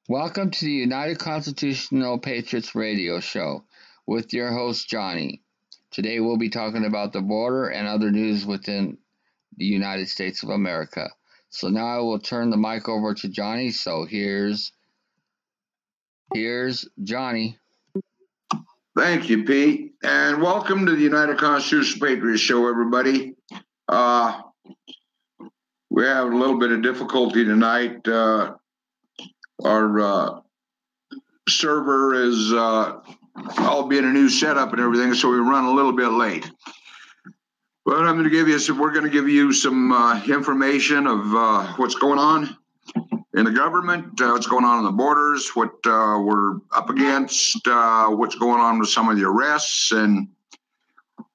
Welcome to the United Constitutional Patriots Radio Show with your host, Johnny. Today we'll be talking about the border and other news within the United States of America. So now I will turn the mic over to Johnny. So here's Johnny. Thank you, Pete, and welcome to the United Constitutional Patriots Show, everybody. We have a little bit of difficulty tonight. Our server is all being a new setup and everything, so we run a little bit late. But we're going to give you some information of what's going on in the government, what's going on the borders, what we're up against, what's going on with some of the arrests, and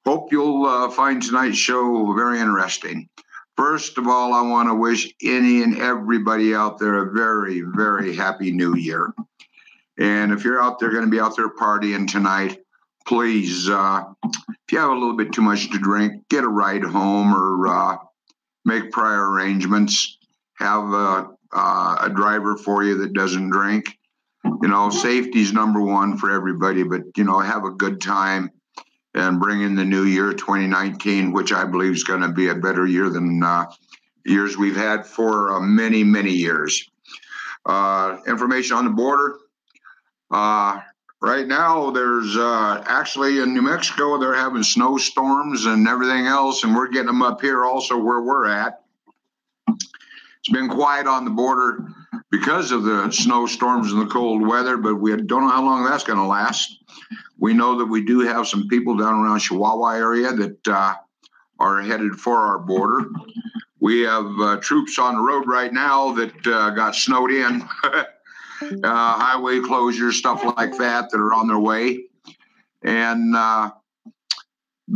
hope you'll find tonight's show very interesting. First of all, I want to wish any and everybody out there a very, very happy New Year. And if you're out there going to be out there partying tonight, please, if you have a little bit too much to drink, get a ride home or make prior arrangements. Have a driver for you that doesn't drink. Safety's number one for everybody, but, have a good time and bring in the new year, 2019, which I believe is going to be a better year than years we've had for many, many years. Information on the border. Right now, there's actually in New Mexico, they're having snowstorms and everything else, and we're getting them up here also where we're at. It's been quiet on the border because of the snowstorms and the cold weather, but we don't know how long that's going to last. We know that we do have some people down around Chihuahua area that are headed for our border. We have troops on the road right now that got snowed in, highway closures, stuff like that are on their way. And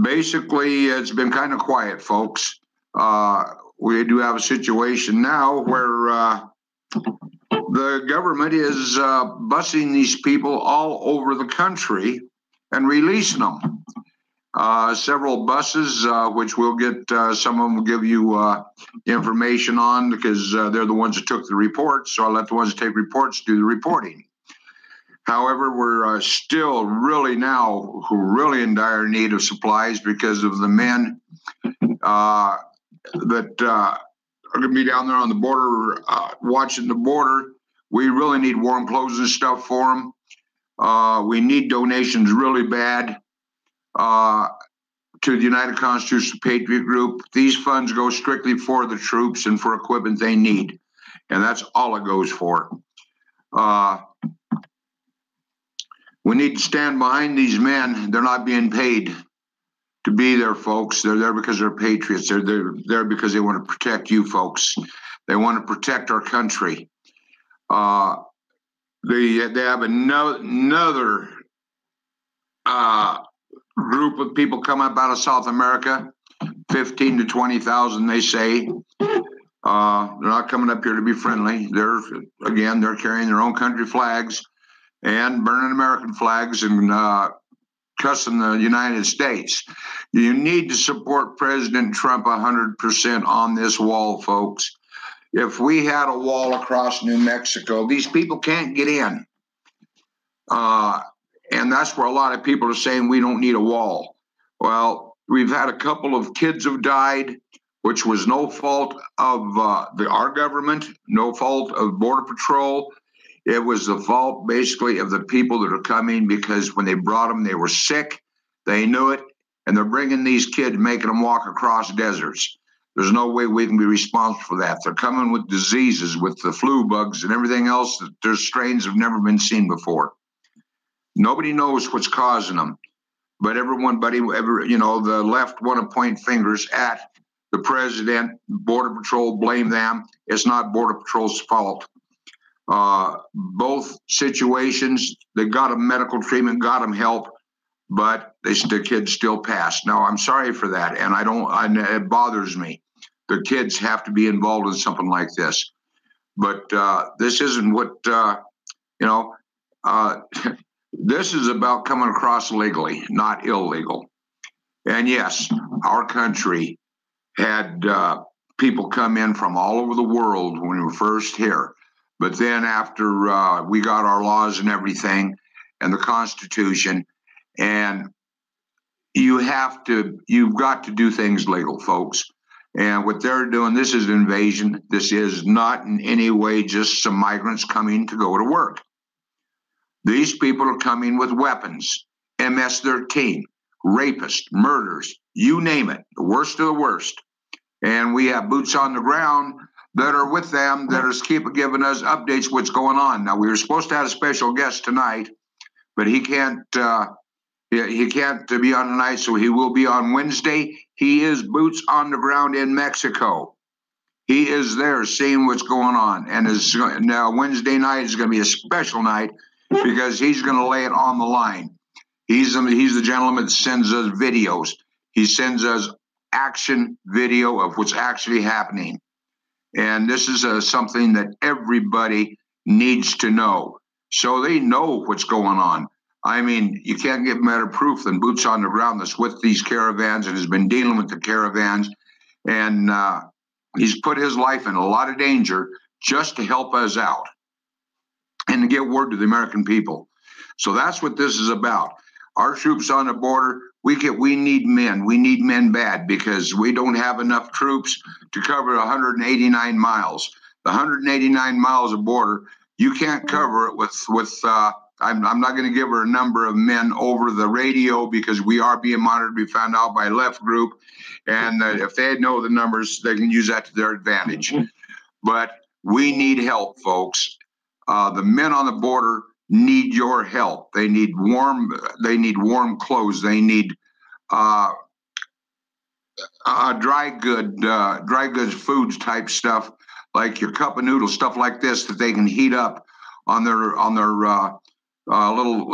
basically, it's been kind of quiet, folks. We do have a situation now where the government is busing these people all over the country and releasing them. Several buses, which we'll get, some of them will give you information on because they're the ones that took the reports. So I'll let the ones that take reports do the reporting. However, we're still really in dire need of supplies because of the men that are going to be down there on the border, watching the border. We really need warm clothes and stuff for them. We need donations really bad to the United Constitutional Patriot Group. These funds go strictly for the troops and for equipment they need, and that's all it goes for. We need to stand behind these men. They're not being paid to be there, folks. They're there because they're patriots. They're there because they want to protect you, folks. They want to protect our country. They have another group of people come up out of South America, 15 to 20,000, they say. They're not coming up here to be friendly. They're carrying their own country flags and burning American flags and cussing the United States. You need to support President Trump 100% on this wall, folks. If we had a wall across New Mexico, these people can't get in. And that's where a lot of people are saying we don't need a wall. Well, we've had a couple of kids have died, which was no fault of our government, no fault of Border Patrol. It was the fault, basically, of the people that are coming because when they brought them, they were sick. They knew it. And they're bringing these kids, making them walk across deserts. There's no way we can be responsible for that. They're coming with diseases, with the flu bugs and everything else. There's strains that have never been seen before. Nobody knows what's causing them. But the left want to point fingers at the president, Border Patrol, blame them. It's not Border Patrol's fault. Both situations, they got them medical treatment, got them help, but the kids still passed. Now, I'm sorry for that, and it bothers me. The kids have to be involved in something like this. But this isn't what, this is about coming across legally, not illegal. And yes, our country had people come in from all over the world when we were first here. But then after we got our laws and everything and the Constitution, and you've got to do things legal, folks. And what they're doing, this is an invasion. This is not in any way just some migrants coming to go to work. These people are coming with weapons, MS-13, rapists, murders, you name it, the worst of the worst. And we have boots on the ground that are with them that are giving us updates what's going on. Now, we were supposed to have a special guest tonight, but he can't be on tonight, so he will be on Wednesday. He is boots on the ground in Mexico. He is there seeing what's going on. And now Wednesday night is going to be a special night because he's going to lay it on the line. He's the gentleman that sends us videos. He sends us action video of what's actually happening. And this is something that everybody needs to know, so they know what's going on. I mean, you can't get better proof than boots on the ground that's with these caravans and has been dealing with the caravans. And he's put his life in a lot of danger just to help us out and to get word to the American people. So that's what this is about. Our troops on the border, we need men. We need men bad because we don't have enough troops to cover 189 miles. The 189 miles of border, you can't cover it with I'm not going to give her a number of men over the radio because we are being monitored. We found out by Left Group. And if they know the numbers, they can use that to their advantage. But we need help, folks. The men on the border need your help. They need warm clothes. They need dry goods foods type stuff, like your cup of noodles, stuff like this that they can heat up on their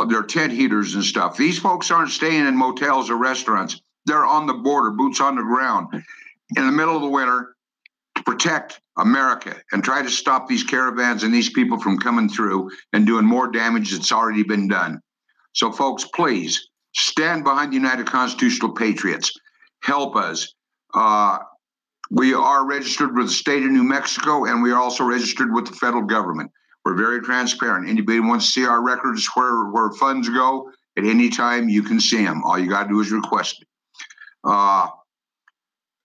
their tent heaters and stuff. These folks aren't staying in motels or restaurants. They're on the border, boots on the ground, in the middle of the winter to protect America and try to stop these caravans and these people from coming through and doing more damage that's already been done. So, folks, please stand behind the United Constitutional Patriots. Help us. We are registered with the state of New Mexico, and we are also registered with the federal government. We're very transparent. Anybody wants to see our records where funds go at any time, you can see them. All you got to do is request it.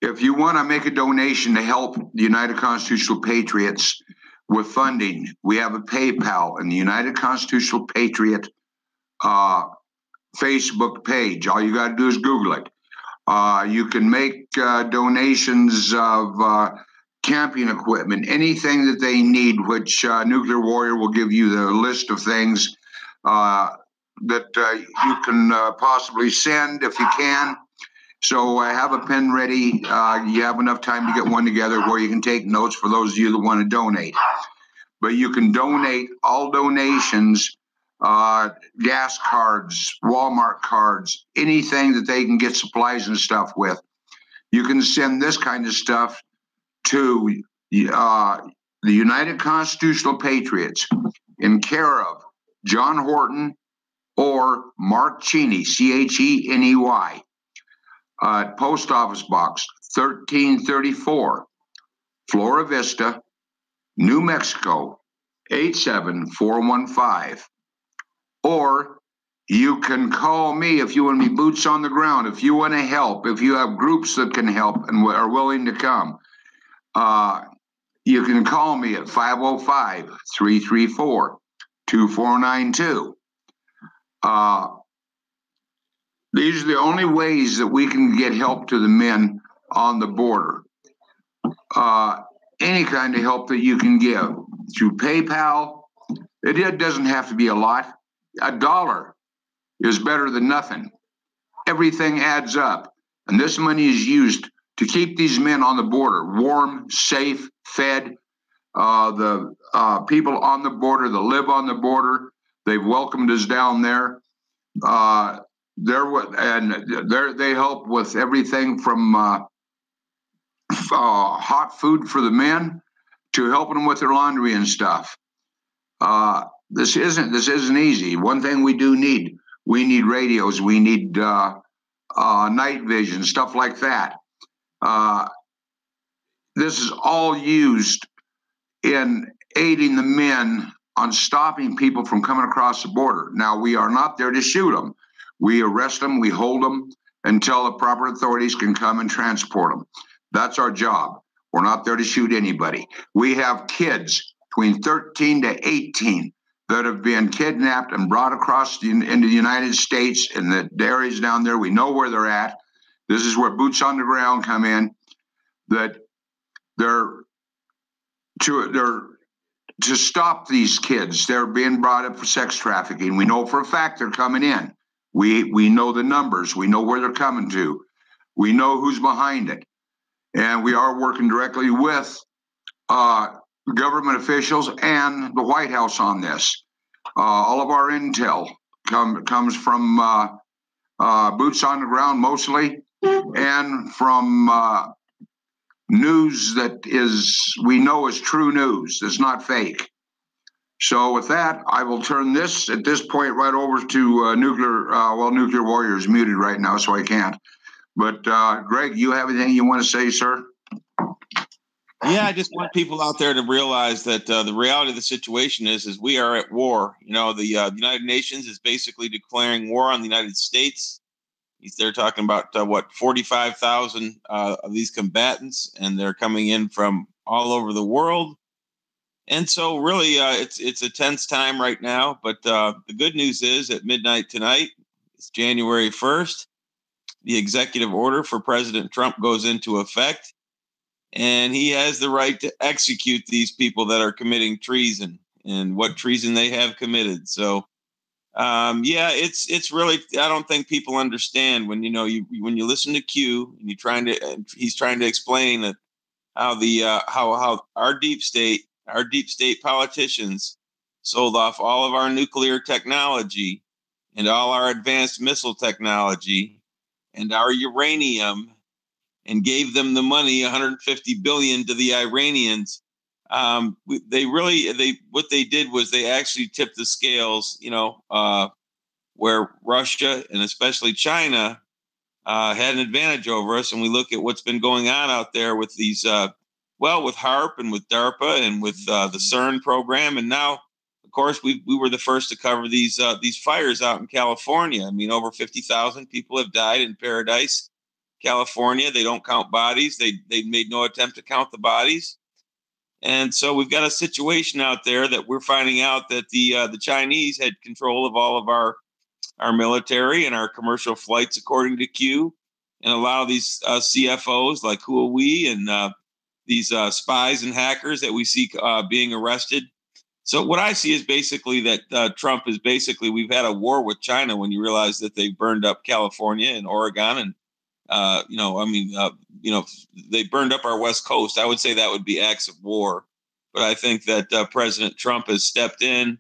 If you want to make a donation to help the United Constitutional Patriots with funding, we have a PayPal and the United Constitutional Patriot Facebook page. All you got to do is Google it. You can make donations of camping equipment, anything that they need, which Nuclear Warrior will give you the list of things that you can possibly send if you can. So have a pen ready. You have enough time to get one together where you can take notes for those of you that want to donate. But you can donate all donations, gas cards, Walmart cards, anything that they can get supplies and stuff with. You can send this kind of stuff to the United Constitutional Patriots in care of John Horton or Mark Cheney, Cheney, Post Office Box 1334, Flora Vista, New Mexico 87415. Or you can call me if you want to be boots on the ground, if you want to help, if you have groups that can help and are willing to come. You can call me at 505-334-2492. These are the only ways that we can get help to the men on the border. Any kind of help that you can give through PayPal. It doesn't have to be a lot. $1 is better than nothing. Everything adds up. And this money is used to keep these men on the border warm, safe, fed. The people on the border that live on the border, they've welcomed us down there. They help with everything from hot food for the men to helping them with their laundry and stuff. This isn't easy. One thing we do need, we need radios, we need night vision, stuff like that. This is all used in aiding the men on stopping people from coming across the border. Now, we are not there to shoot them. We arrest them, we hold them until the proper authorities can come and transport them. That's our job. We're not there to shoot anybody. We have kids between 13 to 18 that have been kidnapped and brought across into the United States in the areas down there. We know where they're at. This is where boots on the ground come in, that they're to stop these kids. They're being brought up for sex trafficking. We know for a fact they're coming in. We know the numbers. We know where they're coming to. We know who's behind it. And we are working directly with government officials and the White House on this. All of our intel comes from boots on the ground mostly, and from news that we know is true news. It's not fake. So with that, I will turn this at this point right over to Nuclear Warrior is muted right now, so I can't. But Greg, you have anything you want to say, sir? Yeah, I just want people out there to realize that the reality of the situation is we are at war. You know, the United Nations is basically declaring war on the United States. They're talking about 45,000 of these combatants, and they're coming in from all over the world. And so really it's a tense time right now. But the good news is at midnight tonight, it's January 1st, the executive order for President Trump goes into effect. And he has the right to execute these people that are committing treason and what treason they have committed. So, it's really, I don't think people understand when, when you listen to Q and he's trying to explain that how our deep state politicians sold off all of our nuclear technology and all our advanced missile technology and our uranium, and gave them the money, $150 billion to the Iranians. What they did was they actually tipped the scales, where Russia and especially China had an advantage over us. And we look at what's been going on out there with these, with HARP and with DARPA and with the CERN program. And now, of course, we were the first to cover these fires out in California. I mean, over 50,000 people have died in Paradise, California. They don't count bodies. They made no attempt to count the bodies. And so we've got a situation out there that we're finding out that the Chinese had control of all of our military and our commercial flights, according to Q, and a lot of these CFOs like Huawei and these spies and hackers that we see being arrested. So what I see is basically that Trump is basically, we've had a war with China when you realize that they burned up California and Oregon and they burned up our West Coast. I would say that would be acts of war. But I think that President Trump has stepped in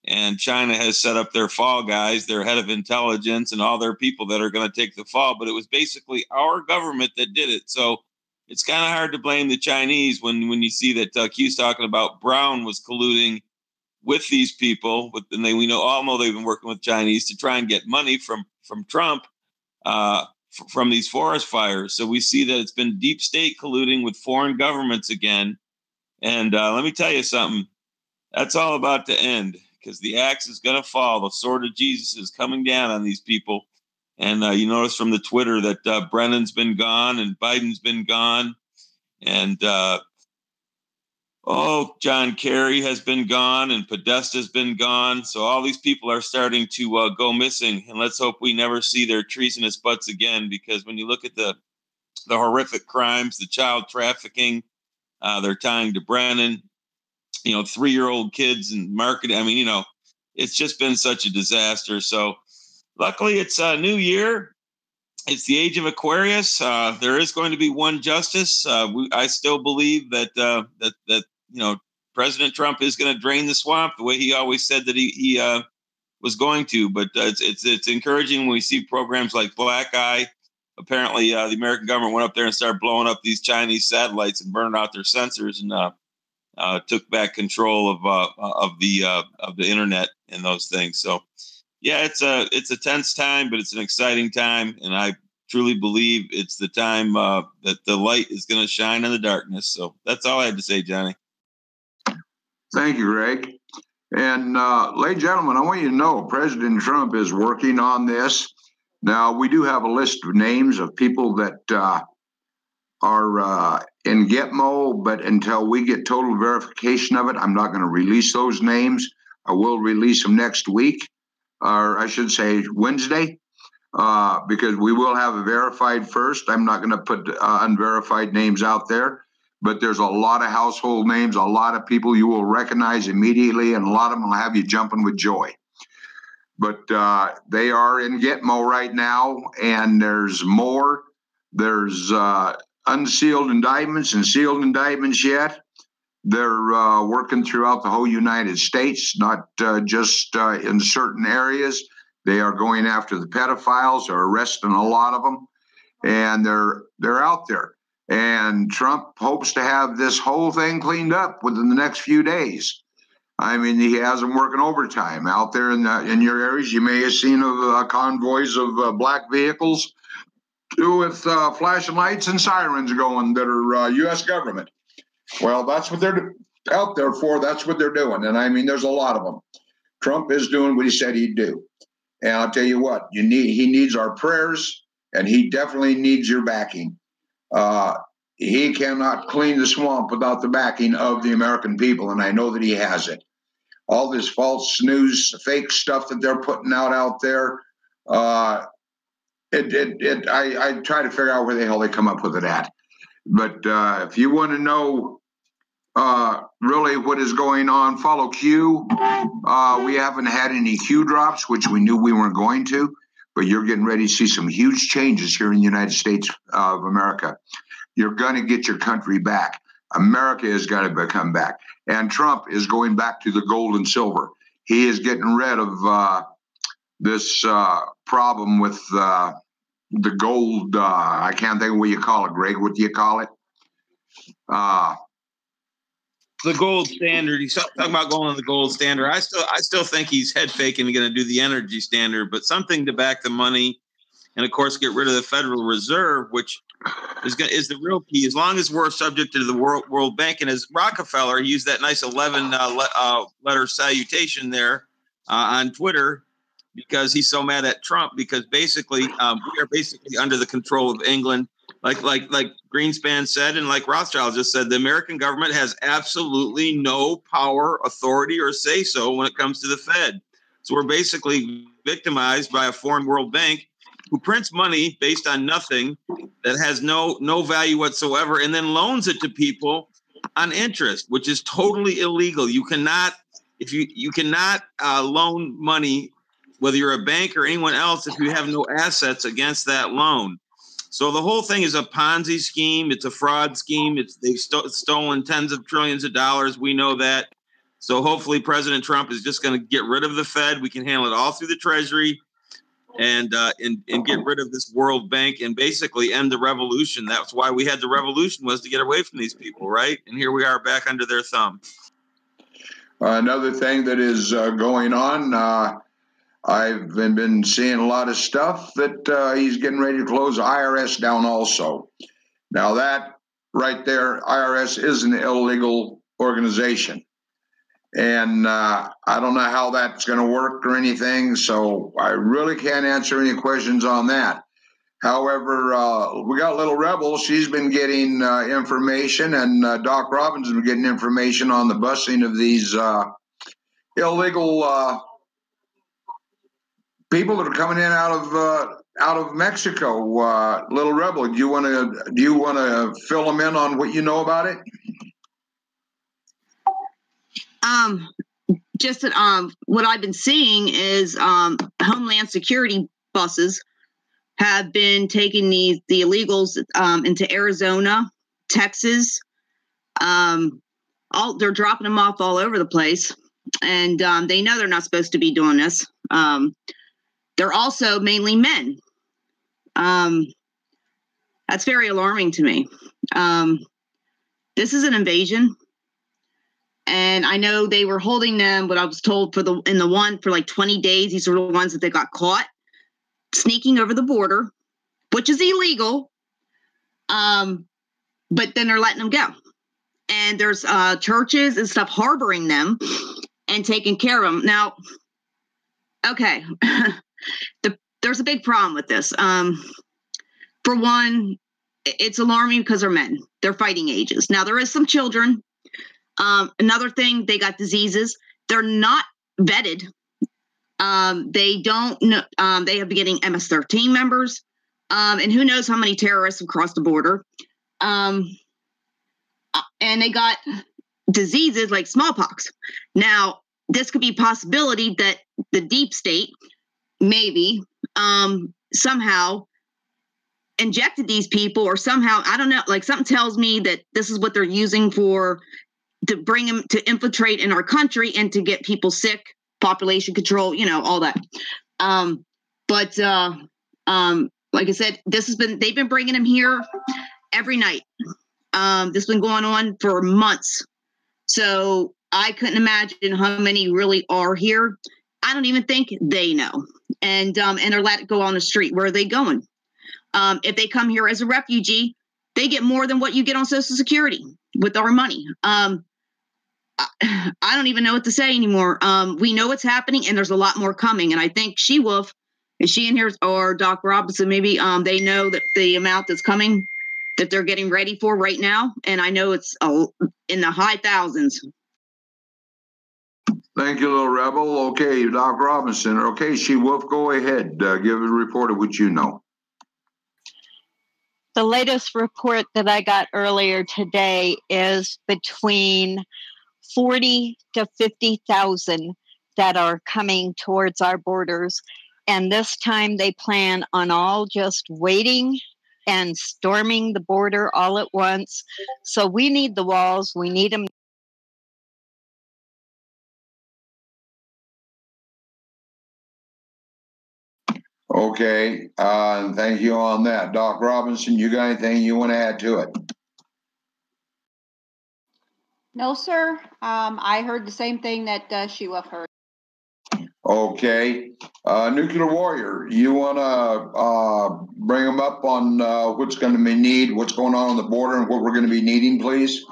and China has set up their fall guys, their head of intelligence and all their people that are going to take the fall. But it was basically our government that did it. So it's kind of hard to blame the Chinese when you see that Q's talking about Brown was colluding with these people. And we all know they've been working with Chinese to try and get money from Trump. From these forest fires. So we see that it's been deep state colluding with foreign governments again. And let me tell you something, that's all about to end because the axe is going to fall. The sword of Jesus is coming down on these people. And you notice from the Twitter that Brennan's been gone and Biden's been gone. And John Kerry has been gone and Podesta's been gone. So all these people are starting to go missing. And let's hope we never see their treasonous butts again, because when you look at the horrific crimes, the child trafficking, they're tying to Brennan, 3-year-old kids and marketing. I mean, it's just been such a disaster. So luckily it's a new year. It's the age of Aquarius. There is going to be one justice. I still believe that President Trump is going to drain the swamp the way he always said that he was going to. But it's encouraging when we see programs like Black Eye. Apparently, the American government went up there and started blowing up these Chinese satellites and burning out their sensors and took back control of the internet and those things. So, yeah, it's a tense time, but it's an exciting time, and I truly believe it's the time that the light is going to shine in the darkness. So that's all I had to say, Johnny. Thank you, Greg. And ladies and gentlemen, I want you to know President Trump is working on this. Now, we do have a list of names of people that are in Gitmo, but until we get total verification of it, I'm not going to release those names. I will release them next week, or I should say Wednesday, because we will have a verified first. I'm not going to put unverified names out there, but there's a lot of household names, a lot of people you will recognize immediately, and a lot of them will have you jumping with joy. But they are in Gitmo right now, and there's more. There's unsealed indictments and sealed indictments yet. They're working throughout the whole United States, not just in certain areas. They are going after the pedophiles. They're arresting a lot of them, and they're out there. And Trump hopes to have this whole thing cleaned up within the next few days. I mean, he has them working overtime out there in your areas. You may have seen convoys of black vehicles with flashing lights and sirens going that are U.S. government. Well, that's what they're out there for. That's what they're doing. And I mean, there's a lot of them. Trump is doing what he said he'd do. And I'll tell you what, he needs our prayers, and he definitely needs your backing. He cannot clean the swamp without the backing of the American people, and I know that he has it. All this false news, fake stuff that they're putting out there, I try to figure out where the hell they come up with it at. But if you want to know really what is going on, follow Q. We haven't had any Q drops, which we knew we weren't going to, but you're getting ready to see some huge changes here in the United States of America. You're going to get your country back. America is going to come back. And Trump is going back to the gold and silver. He is getting rid of this problem with the gold. I can't think of what you call it, Greg. What do you call it? The gold standard. He's talking about going on the gold standard. I still think he's head faking and going to do the energy standard, but something to back the money, and of course get rid of the Federal Reserve, which is the real key. As long as we're subject to the World Bank, and as Rockefeller used that nice 11 letter salutation there on Twitter, because he's so mad at Trump, because basically we are basically under the control of England. Like Greenspan said, and like Rothschild just said, the American government has absolutely no power, authority, or say-so when it comes to the Fed. So we're basically victimized by a foreign World Bank who prints money based on nothing, that has no value whatsoever, and then loans it to people on interest, which is totally illegal. You cannot, you cannot loan money, whether you're a bank or anyone else, if you have no assets against that loan. So the whole thing is a Ponzi scheme. It's a fraud scheme. They've stolen tens of trillions of dollars. We know that. So hopefully President Trump is just going to get rid of the Fed. We can handle it all through the Treasury and get rid of this World Bank and basically end the revolution. That's why we had the revolution, was to get away from these people, right? And here we are back under their thumb. Another thing that is going on, I've been seeing a lot of stuff that he's getting ready to close IRS down also. Now that right there, IRS is an illegal organization. And I don't know how that's going to work or anything, so I really can't answer any questions on that. However, we got Little Rebel. She's been getting information, and Doc Robbins has been getting information on the busing of these illegal people that are coming in out of Mexico. Little Rebel, do you want to fill them in on what you know about it? Just that what I've been seeing is Homeland Security buses have been taking the illegals into Arizona, Texas. They're dropping them off all over the place, and they know they're not supposed to be doing this. They're also mainly men. That's very alarming to me. This is an invasion. And I know they were holding them, but I was told for like 20 days, these are the ones that they got caught sneaking over the border, which is illegal. But then they're letting them go. and there's churches and stuff harboring them and taking care of them. Now, okay, there's a big problem with this. For one, it's alarming because they're men. They're fighting ages. Now, there is some children. Another thing, they got diseases. They're not vetted. They don't know. They have been getting MS-13 members. And who knows how many terrorists have crossed the border. And they got diseases like smallpox. Now, this could be a possibility that the deep state maybe somehow injected these people, or somehow, I don't know, like something tells me that this is what they're using to bring them to infiltrate in our country and to get people sick, population control, all that. But like I said, they've been bringing them here every night. This has been going on for months. So I couldn't imagine how many really are here. I don't even think they know. And they're let it go on the street. Where are they going? If they come here as a refugee, they get more than what you get on Social Security with our money. I don't even know what to say anymore. We know what's happening, and there's a lot more coming. And I think She-Wolf, is she in here, or Doc Robinson, maybe they know that the amount that's coming, that they're getting ready for right now. And I know it's in the high thousands. Thank you, little rebel. Okay, Doc Robinson. Okay, She-Wolf, go ahead. Give a report of what you know. The latest report that I got earlier today is between 40 to 50,000 that are coming towards our borders. And this time they plan on all just waiting and storming the border all at once. So we need the walls. We need them. Okay, thank you on that. Doc Robinson, you got anything you want to add to it? No, sir. I heard the same thing that She-Wolf heard. Okay. Nuclear Warrior, you want to bring them up on what's going to be needed, what's going on the border, and what we're going to be needing, please?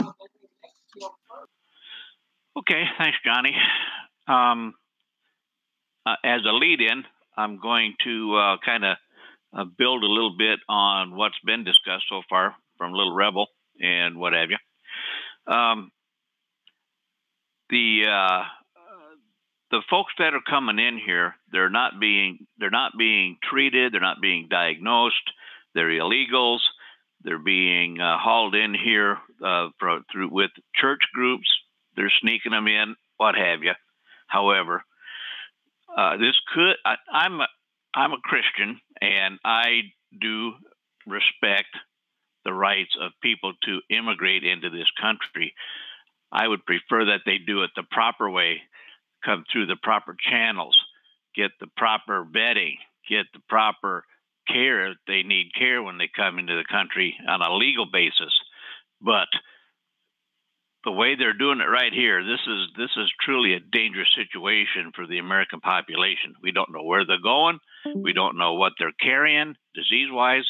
Okay, thanks, Johnny. As a lead-in, I'm going to kind of build a little bit on what's been discussed so far from Little Rebel and what have you. The folks that are coming in here, they're not being treated, they're not being diagnosed, they're illegals, they're being hauled in here through with church groups, they're sneaking them in, what have you. However, I'm a Christian, and I do respect the rights of people to immigrate into this country. I would prefer that they do it the proper way, come through the proper channels, get the proper vetting, get the proper care. They need care when they come into the country on a legal basis. But the way they're doing it right here, this is truly a dangerous situation for the American population. We don't know where they're going. We don't know what they're carrying disease-wise.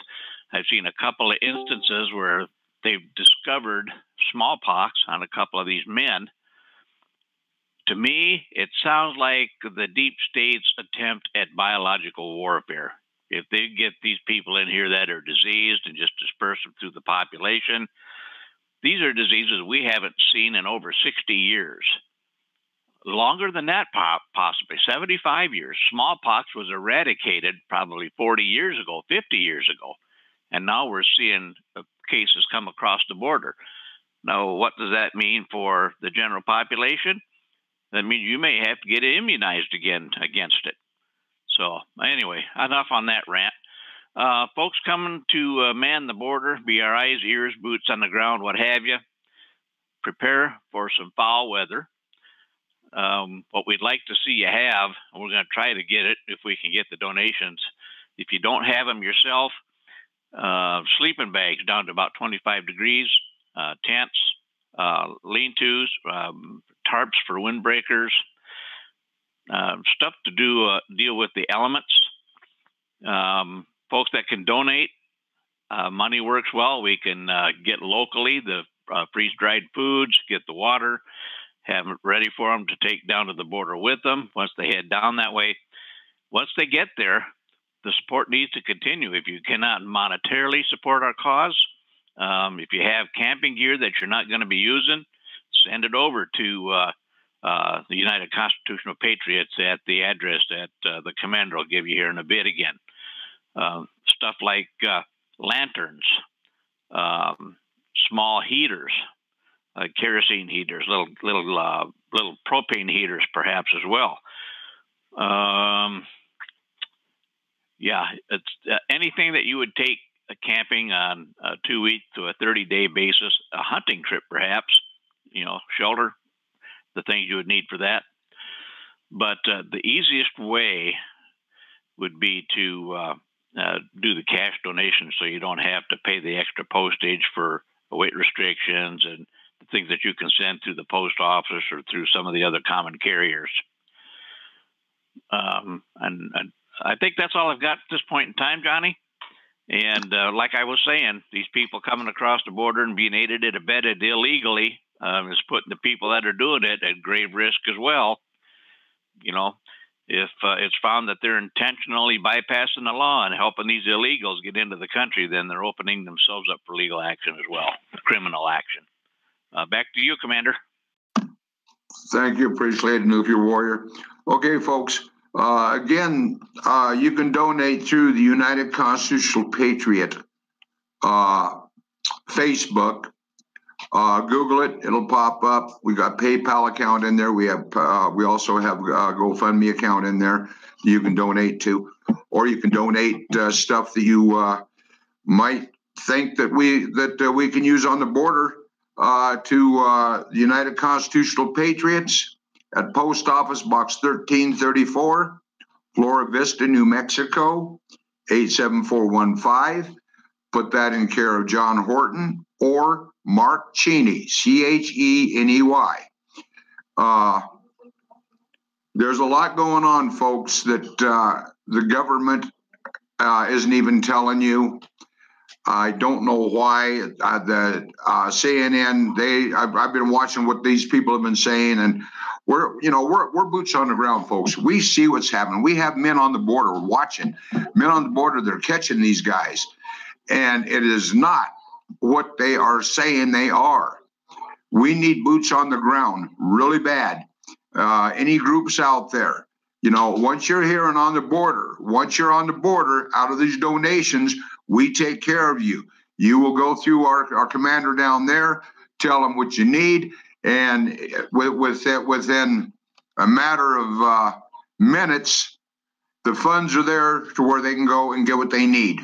I've seen a couple of instances where they've discovered smallpox on a couple of these men. To me, it sounds like the deep state's attempt at biological warfare. If they get these people in here that are diseased and just disperse them through the population, these are diseases we haven't seen in over 60 years. Longer than that, possibly 75 years. Smallpox was eradicated probably 40 years ago, 50 years ago. And now we're seeing cases come across the border. Now, what does that mean for the general population? That means you may have to get immunized again against it. So anyway, enough on that rant. Folks coming to man the border, be our eyes, ears, boots on the ground, what have you. Prepare for some foul weather. What we'd like to see you have, and we're going to try to get it if we can get the donations. If you don't have them yourself, sleeping bags down to about 25 degrees, tents, lean-tos, tarps for windbreakers, stuff to deal with the elements. Folks that can donate, money works well. We can get locally. The freeze-dried foods, get the water, have it ready for them to take down to the border with them once they head down that way. Once they get there, the support needs to continue. If you cannot monetarily support our cause, if you have camping gear that you're not going to be using, send it over to the United Constitutional Patriots at the address that the commander will give you here in a bit again. Stuff like lanterns, small heaters, kerosene heaters, little propane heaters, perhaps as well. It's anything that you would take camping on a 2-week to a 30-day basis, a hunting trip, perhaps. Shelter, the things you would need for that. But the easiest way would be to do the cash donation, so you don't have to pay the extra postage for weight restrictions and the things that you can send through the post office or through some of the other common carriers. And I think that's all I've got at this point in time, Johnny. And like I was saying, these people coming across the border and being aided and abetted illegally is putting the people that are doing it at grave risk as well. If it's found that they're intentionally bypassing the law and helping these illegals get into the country, then they're opening themselves up for legal action as well, criminal action. Back to you, Commander. Thank you. Appreciate it, Nuclear Warrior. Okay, folks. Again, you can donate through the United Constitutional Patriot Facebook. Google it; it'll pop up. We got PayPal account in there. We also have a GoFundMe account in there you can donate to, or you can donate stuff that you might think that we can use on the border to the United Constitutional Patriots at Post Office Box 1334, Flora Vista, New Mexico 87415. Put that in care of John Horton or Mark Cheney, Cheney. There's a lot going on, folks, that the government isn't even telling you. I don't know why the CNN. I've been watching what these people have been saying, and we're boots on the ground, folks. We see what's happening. We have men on the border watching. Men on the border, they're catching these guys, and it is not what they are saying they are. We need boots on the ground really bad. Any groups out there, once you're here and on the border, out of these donations, we take care of you. You will go through our commander down there, tell them what you need, and within a matter of minutes, the funds are there to where they can go and get what they need.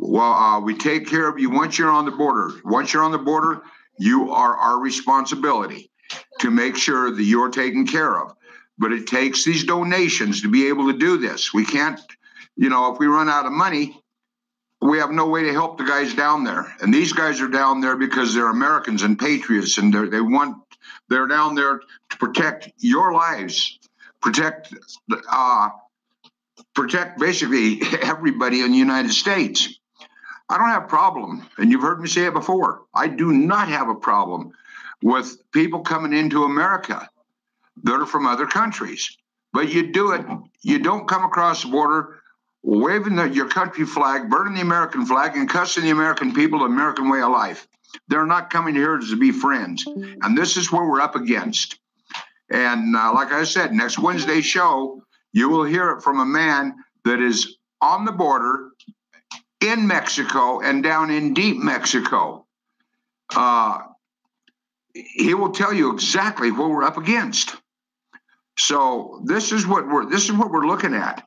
Well, we take care of you once you're on the border. Once you're on the border, you are our responsibility to make sure that you're taken care of. But it takes these donations to be able to do this. We can't, if we run out of money, we have no way to help the guys down there. And these guys are down there because they're Americans and patriots, and they're down there to protect your lives, protect basically everybody in the United States. I don't have a problem, and you've heard me say it before. I do not have a problem with people coming into America that are from other countries. But you do it. You don't come across the border waving your country flag, burning the American flag, and cussing the American people, the American way of life. They're not coming here to be friends. And this is where we're up against. And like I said, next Wednesday's show, you will hear it from a man that is on the border in Mexico and down in deep Mexico. He will tell you exactly what we're up against. So this is what we're looking at.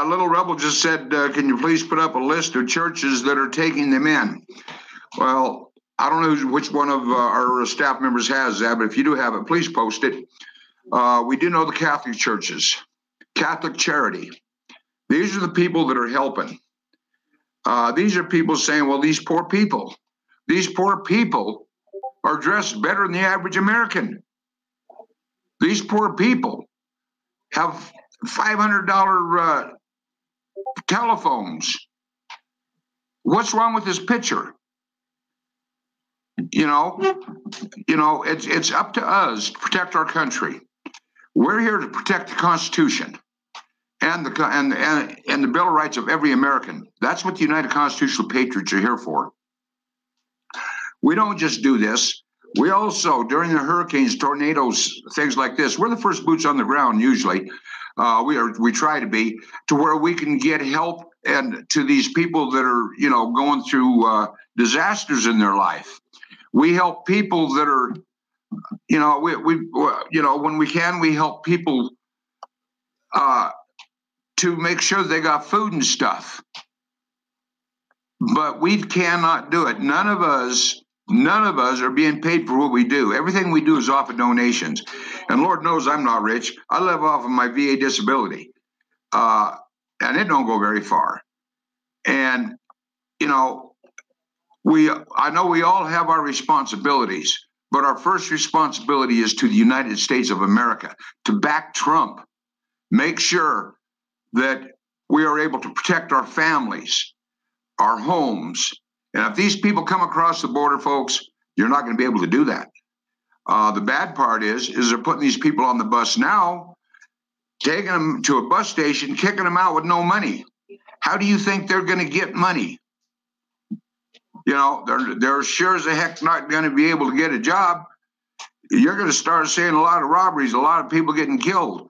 Little Rebel just said, can you please put up a list of churches that are taking them in? Well, I don't know which one of our staff members has that, but if you do have it, please post it. We do know the Catholic churches, Catholic Charity. These are the people that are helping. These are people saying, well, these poor people are dressed better than the average American. These poor people have $500 telephones. What's wrong with this picture? It's up to us to protect our country. We're here to protect the Constitution and the Bill of Rights of every American. That's what the United Constitutional Patriots are here for. We don't just do this. We also, during the hurricanes, tornadoes, things like this, we're the first boots on the ground usually. We try to be, to where we can get help and to these people that are going through disasters in their life. We help people that are, when we can, we help people to make sure they got food and stuff. But we cannot do it. None of us are being paid for what we do. Everything we do is off of donations. And Lord knows I'm not rich. I live off of my VA disability. And it don't go very far. And, I know we all have our responsibilities, but our first responsibility is to the United States of America, to back Trump, make sure that we are able to protect our families, our homes. And if these people come across the border, folks, you're not going to be able to do that. The bad part is they're putting these people on the bus now, taking them to a bus station, kicking them out with no money. How do you think they're going to get money? They're sure as the heck not going to be able to get a job. You're going to start seeing a lot of robberies, a lot of people getting killed.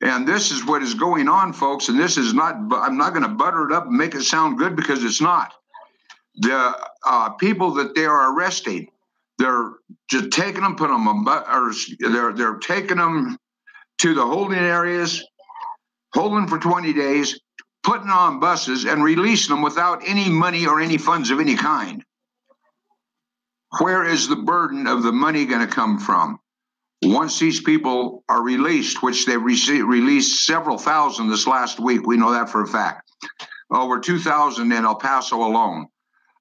And this is what is going on, folks. And this is not, I'm not going to butter it up and make it sound good, because it's not. The people that they are arresting, they're just taking them, putting them on, they're taking them to the holding areas, holding for 20 days, putting on buses and releasing them without any money or any funds of any kind. Where is the burden of the money going to come from? Once these people are released, which they've released several thousand this last week, we know that for a fact. Over 2,000 in El Paso alone.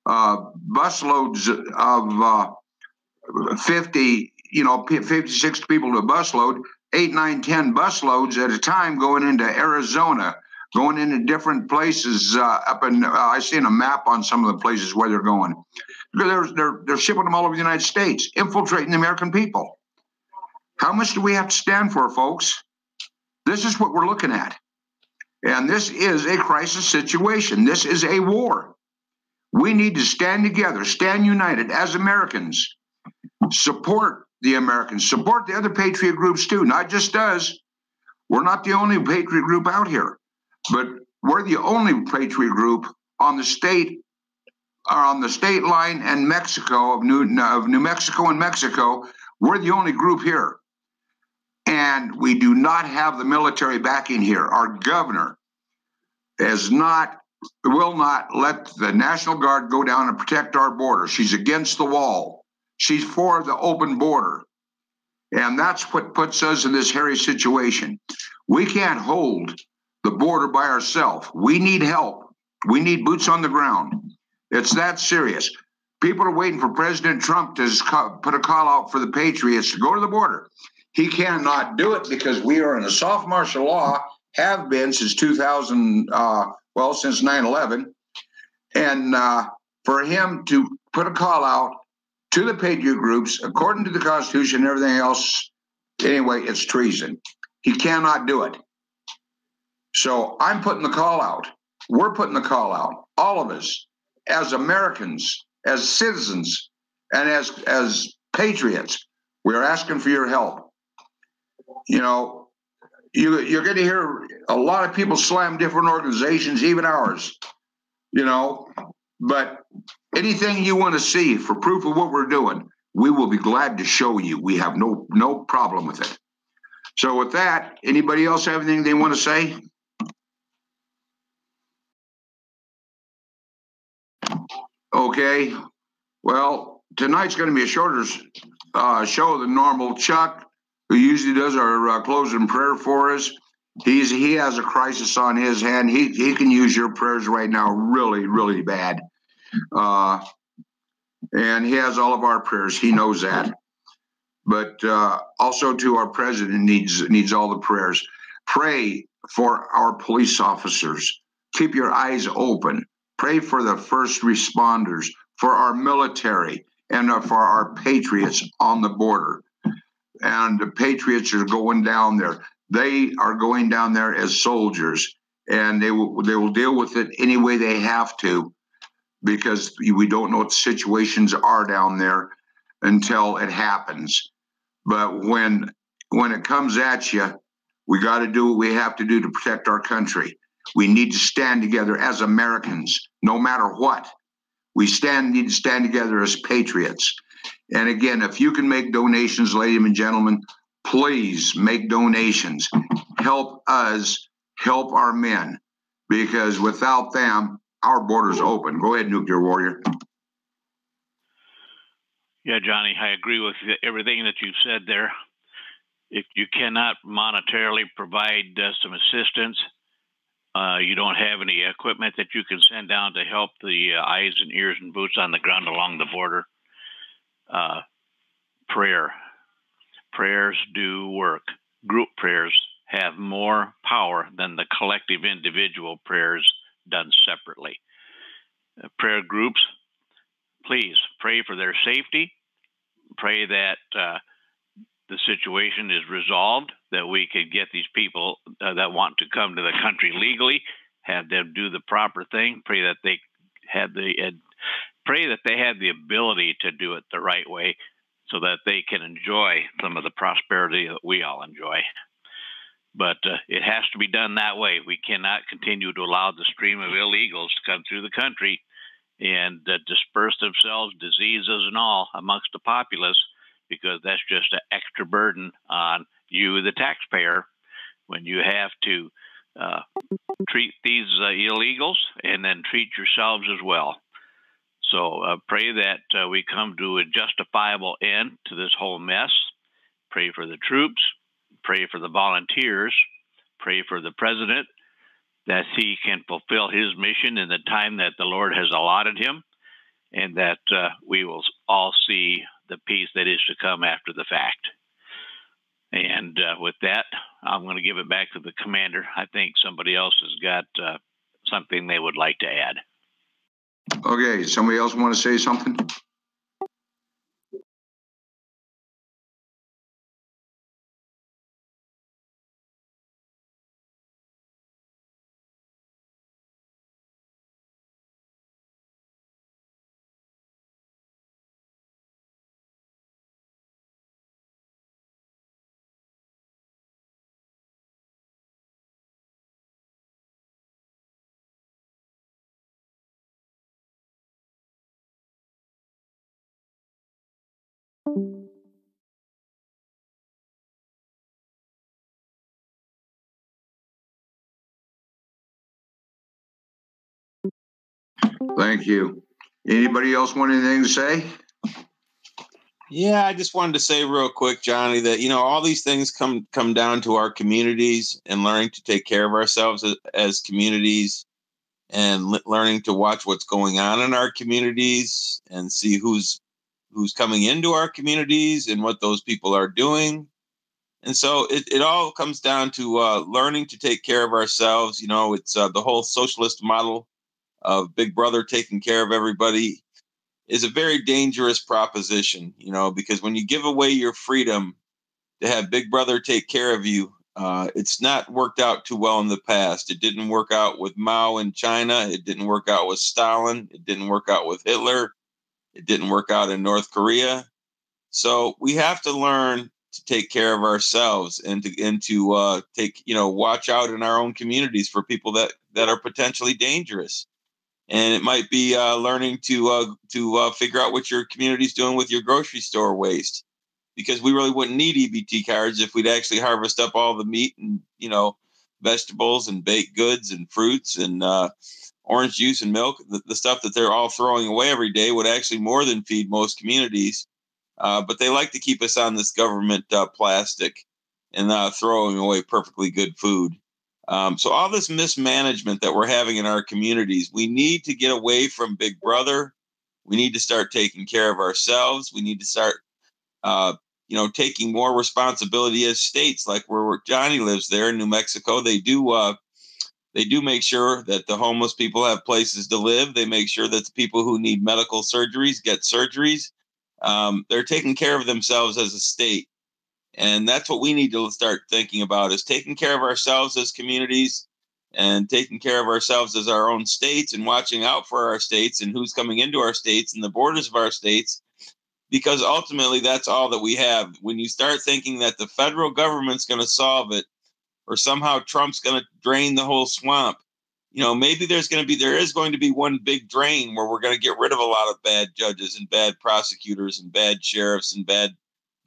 Busloads of 50, 56 people to a busload, 8, 9, 10 busloads at a time going into Arizona, going into different places up in, I've seen a map on some of the places where they're going. They're shipping them all over the United States, infiltrating the American people. How much do we have to stand for, folks? This is what we're looking at. And this is a crisis situation. This is a war. We need to stand together, stand united as Americans. Support the Americans, support the other patriot groups too, not just us. We're not the only patriot group out here, but we're the only patriot group on the state line and Mexico, of New Mexico and Mexico. We're the only group here. And we do not have the military backing here. Our governor will not let the National Guard go down and protect our border. She's against the wall. She's for the open border. And that's what puts us in this hairy situation. We can't hold the border by ourselves. We need help. We need boots on the ground. It's that serious. People are waiting for President Trump to put a call out for the Patriots to go to the border. He cannot do it because we are in a soft martial law, have been since 2000, since 9/11. And for him to put a call out to the Patriot groups, according to the Constitution and everything else, anyway, it's treason. He cannot do it. So I'm putting the call out. We're putting the call out. All of us, as Americans, as citizens, and as patriots, we are asking for your help. You're going to hear a lot of people slam different organizations, even ours, but anything you want to see for proof of what we're doing, we will be glad to show you. We have no problem with it. So with that, anybody else have anything they want to say? Okay. Well, tonight's going to be a shorter show than normal. Chuck, who usually does our closing prayer for us, he has a crisis on his hand. He can use your prayers right now really, really bad. And he has all of our prayers. He knows that. But also, too, our president needs all the prayers. Pray for our police officers. Keep your eyes open. Pray for the first responders, for our military, and for our patriots on the border. And the patriots are going down there. They are going down there as soldiers, and they will deal with it any way they have to, because we don't know what the situations are down there until it happens. But when it comes at you, we got to do what we have to do to protect our country. We need to stand together as Americans, no matter what. We need to stand together as patriots. And again, if you can make donations, ladies and gentlemen, please make donations. Help us help our men, because without them, our border's open. Go ahead, Nuclear Warrior. Yeah, Johnny, I agree with everything that you've said there. If you cannot monetarily provide some assistance, you don't have any equipment that you can send down to help the eyes and ears and boots on the ground along the border. Prayers do work. Group prayers have more power than the collective individual prayers done separately. Prayer groups, please pray for their safety. Pray that the situation is resolved, that we could get these people that want to come to the country legally, have them do the proper thing. Pray that they have the ability to do it the right way, so that they can enjoy some of the prosperity that we all enjoy. But it has to be done that way. We cannot continue to allow the stream of illegals to come through the country and disperse themselves, diseases and all, amongst the populace, because that's just an extra burden on you, the taxpayer, when you have to treat these illegals and then treat yourselves as well. So pray that we come to a justifiable end to this whole mess. Pray for the troops. Pray for the volunteers. Pray for the president, that he can fulfill his mission in the time that the Lord has allotted him, and that we will all see the peace that is to come after the fact. And with that, I'm going to give it back to the commander. I think somebody else has got something they would like to add. Okay, somebody else want to say something? Thank you. Anybody else want anything to say? Yeah, I just wanted to say real quick, Johnny, that, you know, all these things come down to our communities and learning to take care of ourselves as communities, and learning to watch what's going on in our communities and see who's coming into our communities and what those people are doing. And so it all comes down to learning to take care of ourselves. You know, it's the whole socialist model of Big Brother taking care of everybody is a very dangerous proposition, you know, because when you give away your freedom to have Big Brother take care of you, it's not worked out too well in the past. It didn't work out with Mao in China. It didn't work out with Stalin. It didn't work out with Hitler. It didn't work out in North Korea. So we have to learn to take care of ourselves and to take, you know, watch out in our own communities for people that are potentially dangerous. And it might be learning to figure out what your community's doing with your grocery store waste, because we really wouldn't need EBT cards if we'd actually harvest up all the meat and, you know, vegetables and baked goods and fruits and orange juice and milk. The stuff that they're all throwing away every day would actually more than feed most communities. But they like to keep us on this government plastic and throwing away perfectly good food. So all this mismanagement that we're having in our communities, we need to get away from Big Brother. We need to start taking care of ourselves. We need to start, taking more responsibility as states, like where Johnny lives there in New Mexico. They do They do make sure that the homeless people have places to live. They make sure that the people who need medical surgeries get surgeries. They're taking care of themselves as a state. And that's what we need to start thinking about, is taking care of ourselves as communities and taking care of ourselves as our own states, and watching out for our states and who's coming into our states and the borders of our states, because ultimately that's all that we have. When you start thinking that the federal government's going to solve it, or somehow Trump's going to drain the whole swamp, maybe there is going to be one big drain where we're going to get rid of a lot of bad judges and bad prosecutors and bad sheriffs and bad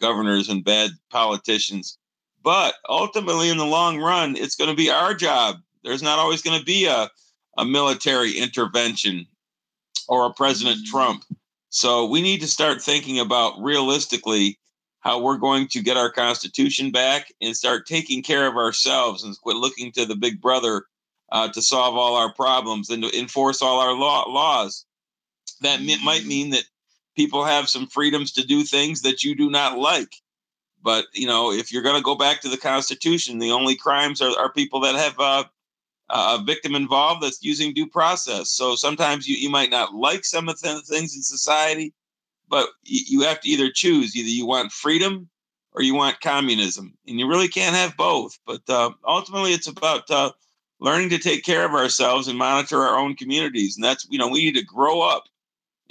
governors and bad politicians. But ultimately, in the long run, it's going to be our job. There's not always going to be a military intervention or a President Trump. So we need to start thinking about realistically how we're going to get our Constitution back and start taking care of ourselves, and quit looking to the big brother to solve all our problems and to enforce all our laws. That might mean that people have some freedoms to do things that you do not like. But, if you're going to go back to the Constitution, the only crimes are people that have a victim involved that's using due process. So sometimes you might not like some of the things in society, but you have to either choose. Either you want freedom or you want communism, and you really can't have both. But ultimately, it's about learning to take care of ourselves and monitor our own communities. And that's, we need to grow up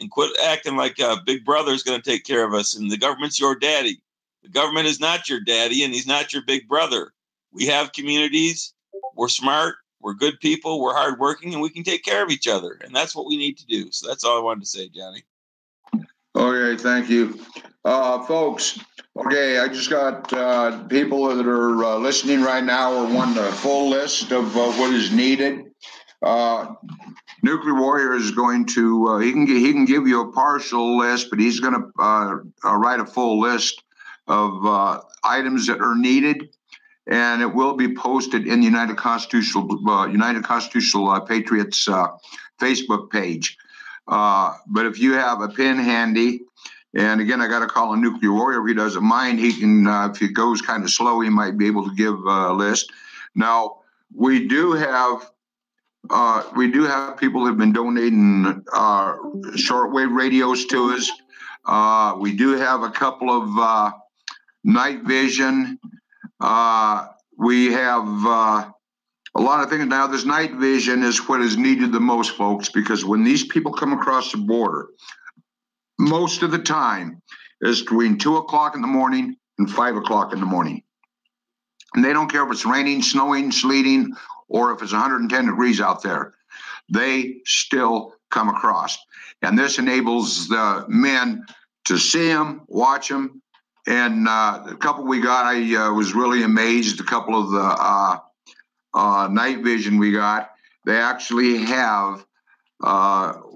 and quit acting like Big Brother is going to take care of us and the government's your daddy. The government is not your daddy, and he's not your big brother. We have communities. We're smart. We're good people. We're hardworking, and we can take care of each other. And that's what we need to do. So that's all I wanted to say, Johnny. Okay, thank you. Folks, okay, I just got people that are listening right now are wanting a full list of what is needed. Nuclear Warrior is going to, he can give you a partial list, but he's going to write a full list of items that are needed, and it will be posted in the United Constitutional Patriots Facebook page. But if you have a pen handy, and again, I got to call a Nuclear Warrior. If he doesn't mind, he can, if it goes kind of slow, he might be able to give a list. Now, we do have people who have been donating shortwave radios to us. We do have a couple of night vision. We have a lot of things. Now, this night vision is what is needed the most, folks, because when these people come across the border, most of the time is between 2 o'clock in the morning and 5 o'clock in the morning. And they don't care if it's raining, snowing, sleeting, or if it's 110 degrees out there. They still come across. And this enables the men to see them, watch them. And the couple we got, I was really amazed. A couple of the night vision we got, they actually have,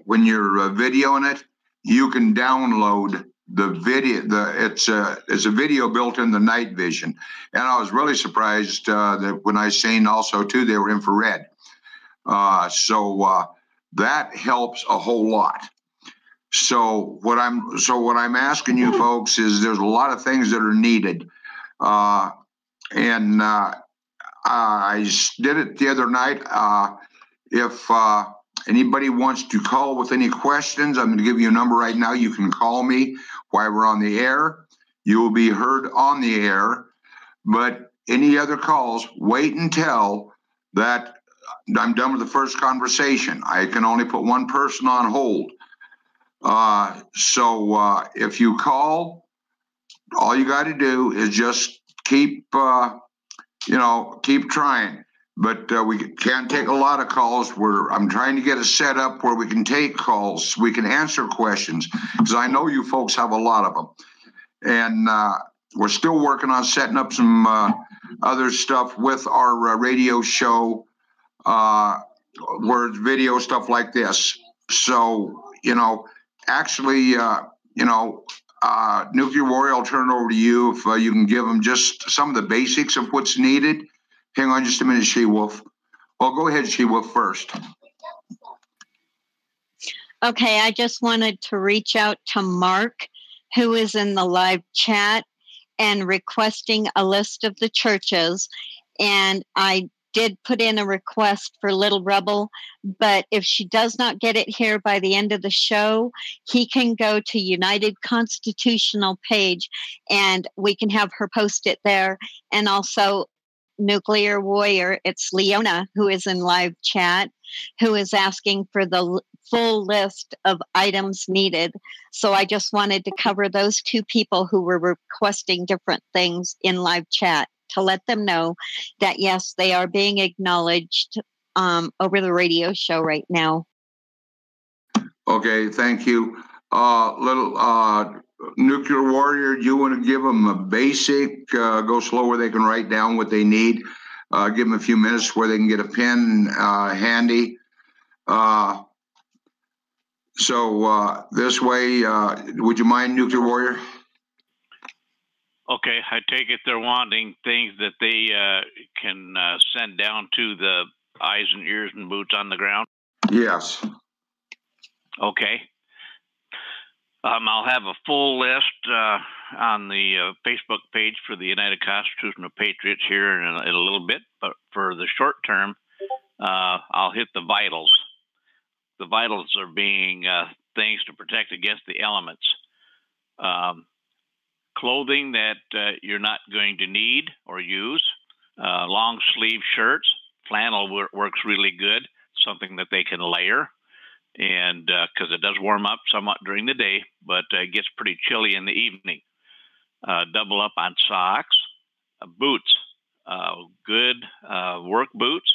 when you're videoing it, you can download the video. It's a video built in the night vision. And I was really surprised that when I seen also too, they were infrared. So that helps a whole lot. So what I'm asking you folks is, there's a lot of things that are needed. I did it the other night. If anybody wants to call with any questions, I'm going to give you a number right now. You can call me while we're on the air. You will be heard on the air. But any other calls, wait until that I'm done with the first conversation. I can only put one person on hold. So if you call, all you got to do is just keep trying. But we can't take a lot of calls. I'm trying to get it set up where we can take calls. We can answer questions, because I know you folks have a lot of them. And we're still working on setting up some other stuff with our radio show, where it's video stuff like this. So, actually, Nuclear Warrior, I'll turn it over to you if you can give them just some of the basics of what's needed. Hang on just a minute, She-Wolf. Well, go ahead, She-Wolf, first. Okay, I just wanted to reach out to Mark, who is in the live chat, and requesting a list of the churches. And I did put in a request for Little Rebel, but if she does not get it here by the end of the show, he can go to United Constitutional page and we can have her post it there. And also Nuclear Warrior, it's Leona who is in live chat, who is asking for the full list of items needed. So I just wanted to cover those two people who were requesting different things in live chat to let them know that, yes, they are being acknowledged over the radio show right now. Okay, thank you. Little Nuclear Warrior, do you want to give them a basic, go slow where they can write down what they need? Give them a few minutes where they can get a pen handy. So this way, would you mind, Nuclear Warrior? Okay, I take it they're wanting things that they can send down to the eyes and ears and boots on the ground? Yes. Okay. I'll have a full list on the Facebook page for the United Constitutional Patriots here in a little bit, but for the short term, I'll hit the vitals. The vitals are being things to protect against the elements. Clothing that you're not going to need or use, long sleeve shirts, flannel works really good, something that they can layer. And because it does warm up somewhat during the day, but it gets pretty chilly in the evening. Double up on socks, boots, good work boots.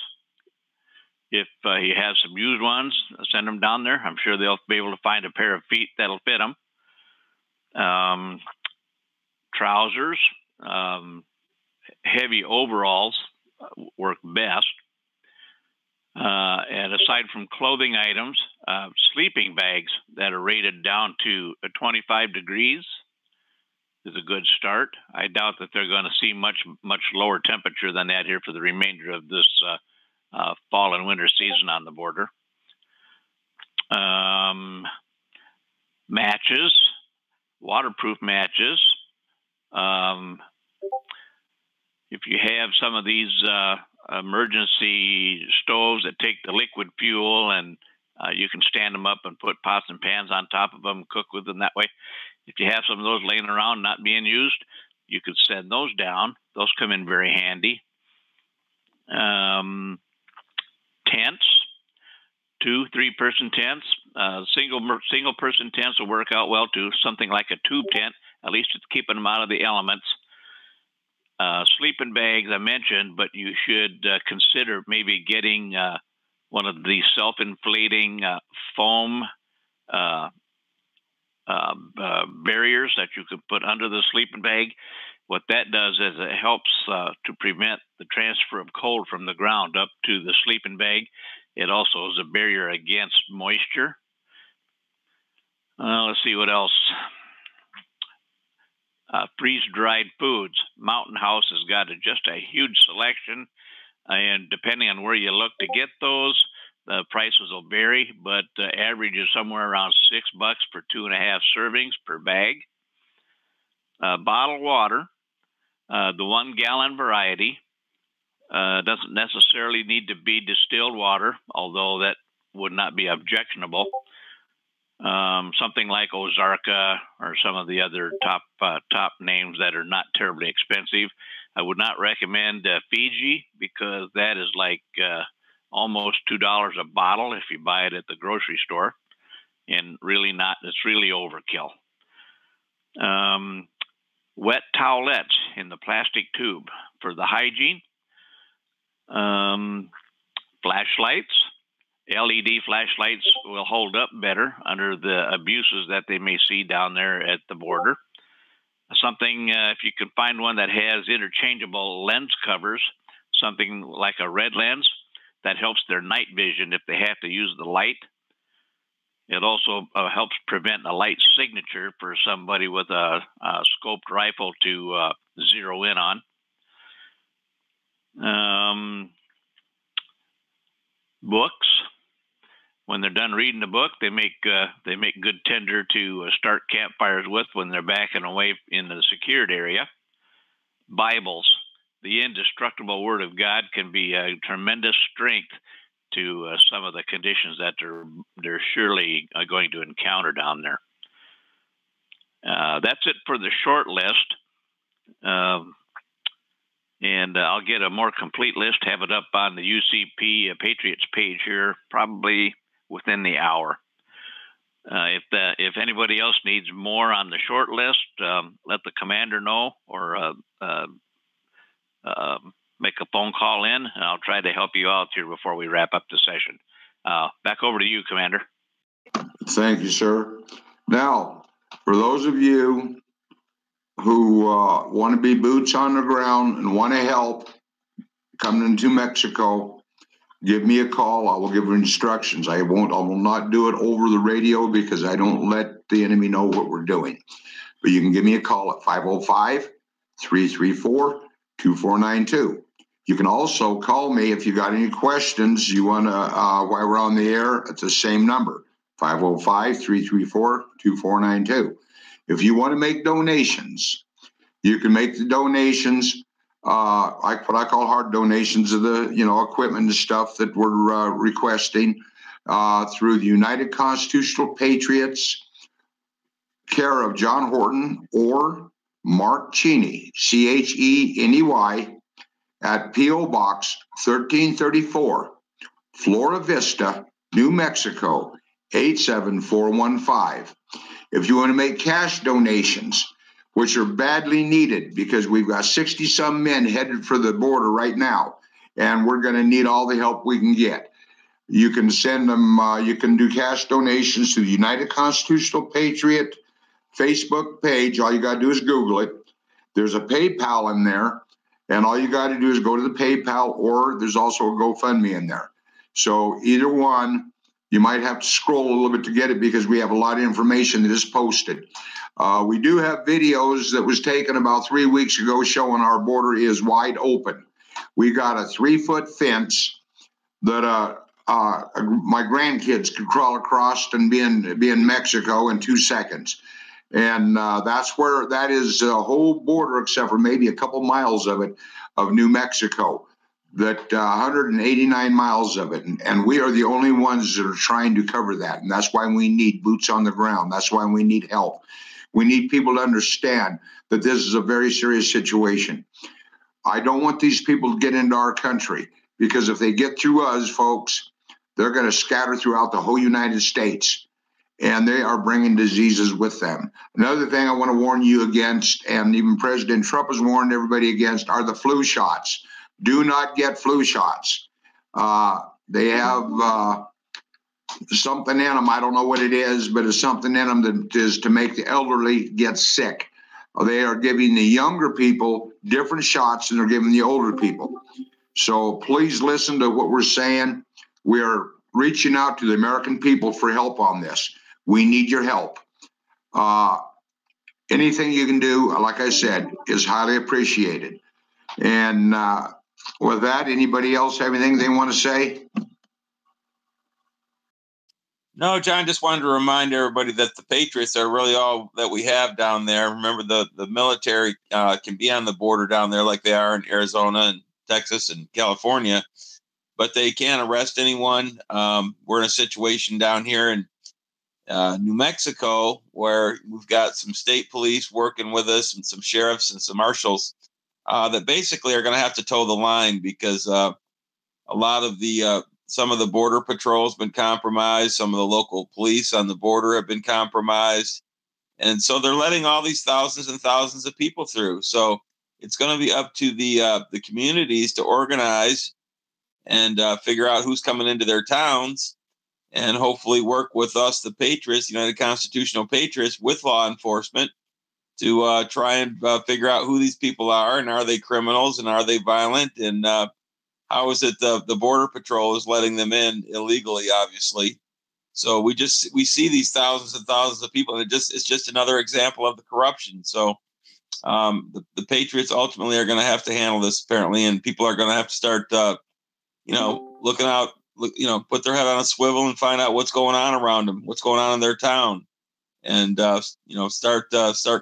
If he has some used ones, send them down there. I'm sure they'll be able to find a pair of feet that'll fit them. Trousers, heavy overalls work best. And aside from clothing items, sleeping bags that are rated down to 25 degrees is a good start. I doubt that they're going to see much lower temperature than that here for the remainder of this fall and winter season on the border. Matches, waterproof matches. If you have some of these emergency stoves that take the liquid fuel and you can stand them up and put pots and pans on top of them, cook with them that way. If you have some of those laying around not being used, you could send those down. Those come in very handy. Tents, 2-3 person tents. Single person tents will work out well too. Something like a tube tent, at least it's keeping them out of the elements. Sleeping bags I mentioned, but you should consider maybe getting one of the self-inflating foam barriers that you could put under the sleeping bag. What that does is it helps to prevent the transfer of cold from the ground up to the sleeping bag. It also is a barrier against moisture. Let's see what else. Freeze-dried foods. Mountain House has got just a huge selection, and depending on where you look to get those, the prices will vary, but average is somewhere around $6 for 2.5 servings per bag. Bottled water, the 1 gallon variety, doesn't necessarily need to be distilled water, although that would not be objectionable. Something like Ozarka or some of the other top names that are not terribly expensive. I would not recommend Fiji because that is like almost $2 a bottle if you buy it at the grocery store, and really not. It's really overkill. Wet towelettes in the plastic tube for the hygiene. Flashlights. LED flashlights will hold up better under the abuses that they may see down there at the border. Something, if you can find one that has interchangeable lens covers, something like a red lens, that helps their night vision if they have to use the light. It also helps prevent a light signature for somebody with a scoped rifle to zero in on. Books. When they're done reading the book, they make good tinder to start campfires with when they're backing away in the secured area. Bibles. the indestructible Word of God can be a tremendous strength to some of the conditions that they're surely going to encounter down there. That's it for the short list. And I'll get a more complete list, have it up on the UCP Patriots page here, probably within the hour. If anybody else needs more on the short list, let the commander know, or make a phone call in, and I'll try to help you out here before we wrap up the session. Back over to you, Commander. Thank you, sir. Now, for those of you who want to be boots on the ground and want to help coming into Mexico, give me a call. I will give you instructions. I will not do it over the radio because I don't let the enemy know what we're doing. But you can give me a call at 505-334-2492. You can also call me if you got any questions you want to while we're on the air at the same number, 505-334-2492. If you want to make donations, you can make the donations, like what I call hard donations of the equipment and stuff that we're requesting through the United Constitutional Patriots, care of John Horton or Mark Cheney, Cheney, at P.O. Box 1334, Flora Vista, New Mexico, 87415. If you want to make cash donations, which are badly needed because we've got 60-some men headed for the border right now, and we're going to need all the help we can get. You can send them, you can do cash donations to the United Constitutional Patriot Facebook page. All you got to do is Google it. There's a PayPal in there, and all you got to do is go to the PayPal, or there's also a GoFundMe in there. So either one, you might have to scroll a little bit to get it because we have a lot of information that is posted. We do have videos that was taken about 3 weeks ago showing our border is wide open. We got a 3-foot fence that my grandkids could crawl across and be in Mexico in 2 seconds. And that is the whole border except for maybe a couple miles of it, of New Mexico. That 189 miles of it, and we are the only ones that are trying to cover that, and that's why we need boots on the ground. That's why we need help. We need people to understand that this is a very serious situation. I don't want these people to get into our country, because if they get through us, folks, they're going to scatter throughout the whole United States, and they are bringing diseases with them. Another thing I want to warn you against, and even President Trump has warned everybody against, are the flu shots. Do not get flu shots. They have something in them. I don't know what it is, but it's something in them that is to make the elderly get sick. They are giving the younger people different shots than they're giving the older people. So please listen to what we're saying. We're reaching out to the American people for help on this. We need your help. Anything you can do, like I said, is highly appreciated. And with that, anybody else have anything they want to say? No, John, just wanted to remind everybody that the Patriots are really all that we have down there. Remember, the military can be on the border down there like they are in Arizona and Texas and California, but they can't arrest anyone. We're in a situation down here in New Mexico where we've got some state police working with us and some sheriffs and some marshals that basically are going to have to toe the line because a lot of some of the border patrol has been compromised. Some of the local police on the border have been compromised. And so they're letting all these thousands and thousands of people through. So it's going to be up to the communities to organize and figure out who's coming into their towns and hopefully work with us, the Patriots, United Constitutional Patriots, with law enforcement to try and figure out who these people are and are they criminals and are they violent and how is it the Border Patrol is letting them in illegally, obviously. So we see these thousands and thousands of people, and it's just another example of the corruption. So the Patriots ultimately are going to have to handle this apparently, and people are going to have to start looking out, put their head on a swivel and find out what's going on around them, what's going on in their town. And start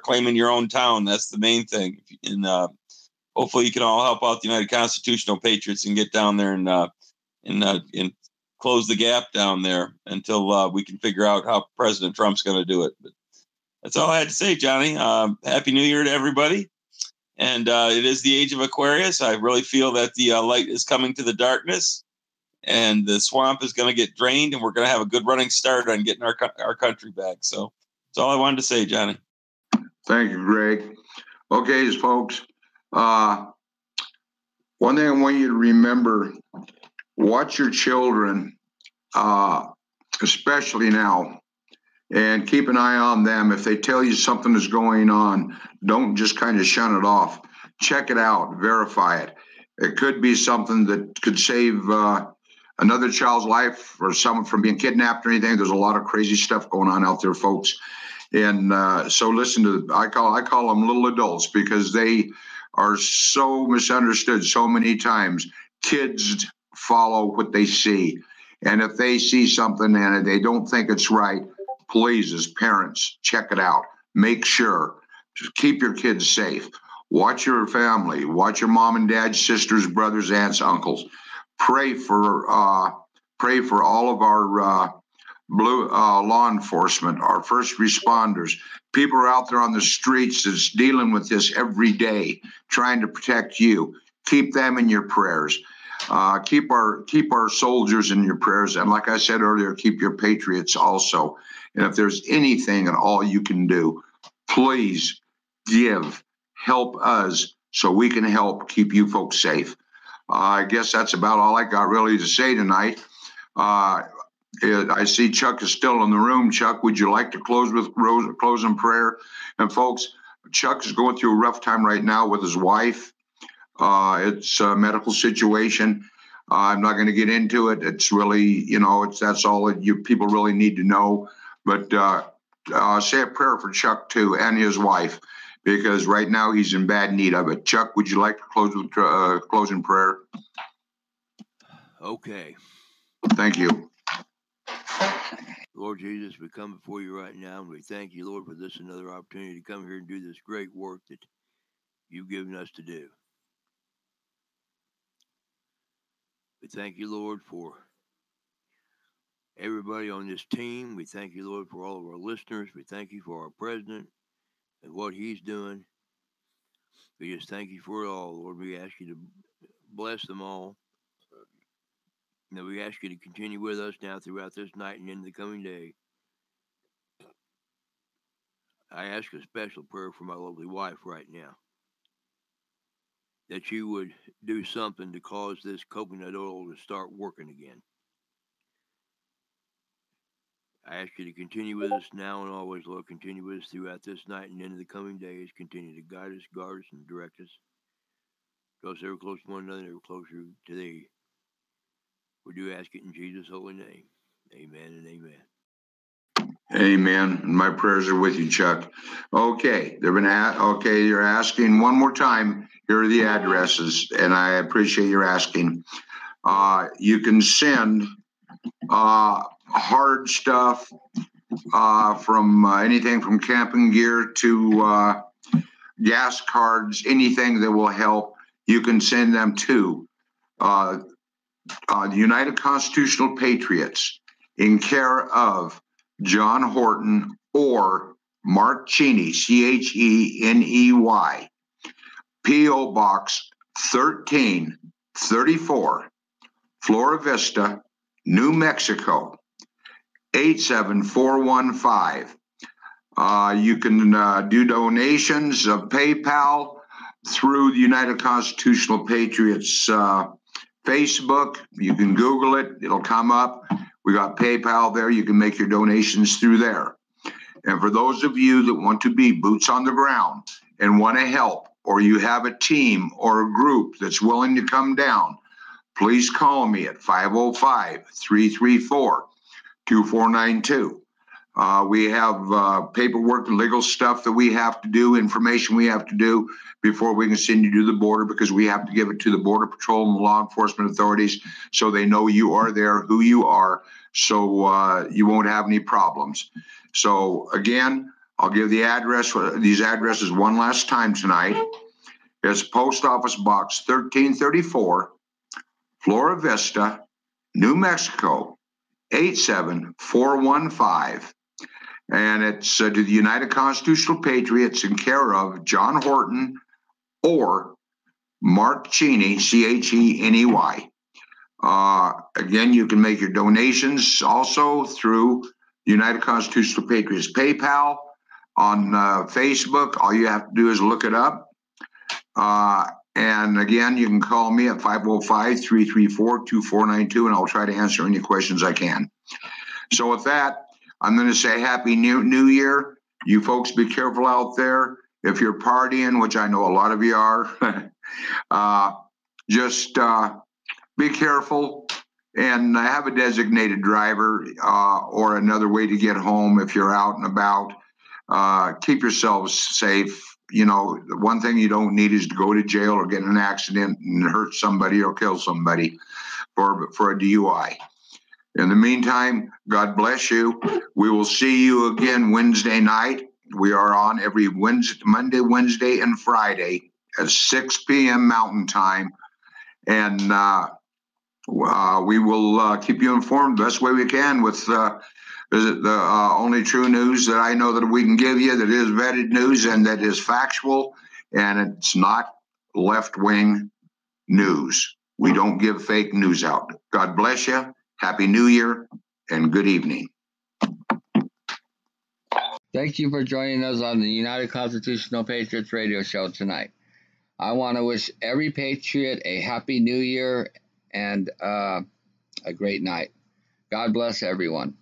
claiming your own town. That's the main thing. And hopefully you can all help out the United Constitutional Patriots and get down there and close the gap down there until we can figure out how President Trump's going to do it. But that's all I had to say, Johnny. Happy New Year to everybody. And it is the age of Aquarius. I really feel that the light is coming to the darkness, and the swamp is going to get drained, and we're going to have a good running start on getting our country back. So that's all I wanted to say, Johnny. Thank you, Greg. Okay, folks. One thing I want you to remember, watch your children, especially now, and keep an eye on them. If they tell you something is going on, don't just kind of shun it off. Check it out, verify it. It could be something that could save another child's life or someone from being kidnapped or anything. There's a lot of crazy stuff going on out there, folks. And so listen to, I call them little adults, because they are so misunderstood so many times. Kids follow what they see. And if they see something and they don't think it's right, please, as parents, check it out. Make sure. Just keep your kids safe. Watch your family. Watch your mom and dad, sisters, brothers, aunts, uncles. Pray for all of our law enforcement, our first responders. People are out there on the streets that's dealing with this every day, trying to protect you. Keep them in your prayers. Keep our soldiers in your prayers. And like I said earlier, keep your patriots also. And if there's anything at all you can do, please help us so we can help keep you folks safe. I guess that's about all I got really to say tonight. I see Chuck is still in the room. Chuck, would you like to close in prayer? And folks, Chuck is going through a rough time right now with his wife. It's a medical situation. I'm not going to get into it. It's really, that's all that you people really need to know. But say a prayer for Chuck too, and his wife, because right now he's in bad need of it. Chuck, would you like to close with closing prayer? Okay. Thank you. Lord Jesus, we come before you right now, and we thank you, Lord, for this another opportunity to come here and do this great work that you've given us to do. We thank you, Lord, for everybody on this team. We thank you, Lord, for all of our listeners. We thank you for our president and what he's doing. We just thank you for it all, Lord. We ask you to bless them all. Now we ask you to continue with us now throughout this night and into the coming day. I ask a special prayer for my lovely wife right now, that you would do something to cause this coconut oil to start working again. I ask you to continue with us now and always, Lord. Continue with us throughout this night and into the coming days. Continue to guide us, guard us, and direct us. Draw us ever closer to one another, ever closer to thee. We do ask it in Jesus' holy name. Amen and amen. Amen. My prayers are with you, Chuck. Okay, you're asking one more time. Here are the addresses, and I appreciate your asking. You can send hard stuff from anything from camping gear to gas cards, anything that will help. You can send them to the United Constitutional Patriots in care of John Horton or Mark Cheney, Cheney, P.O. Box 1334, Flora Vista, New Mexico, 87415. You can do donations of PayPal through the United Constitutional Patriots Facebook. You can Google it. It'll come up. We got PayPal there. You can make your donations through there. And for those of you that want to be boots on the ground and want to help, or you have a team or a group that's willing to come down, please call me at 505-334-2492. We have paperwork and legal stuff that we have to do, information we have to do before we can send you to the border, because we have to give it to the Border Patrol and the law enforcement authorities so they know you are there, who you are, so you won't have any problems. So again, I'll give these addresses one last time tonight. It's Post Office Box 1334, Flora Vista, New Mexico, 87415. And it's to the United Constitutional Patriots in care of John Horton or Mark Cheney, Cheney. Again, you can make your donations also through United Constitutional Patriots PayPal on Facebook. All you have to do is look it up. And again, you can call me at 505-334-2492, and I'll try to answer any questions I can. So with that, I'm going to say Happy New Year. You folks be careful out there. If you're partying, which I know a lot of you are, just be careful and have a designated driver or another way to get home if you're out and about. Keep yourselves safe. You know, the one thing you don't need is to go to jail or get in an accident and hurt somebody or kill somebody for a DUI. In the meantime, God bless you. We will see you again Wednesday night. We are on every Monday, Wednesday, and Friday at 6 p.m. Mountain Time. And we will keep you informed the best way we can with the only true news that I know that we can give you, that is vetted news and that is factual, and it's not left-wing news. We don't give fake news out. God bless you. Happy New Year and good evening. Thank you for joining us on the United Constitutional Patriots Radio Show tonight. I want to wish every patriot a Happy New Year and a great night. God bless everyone.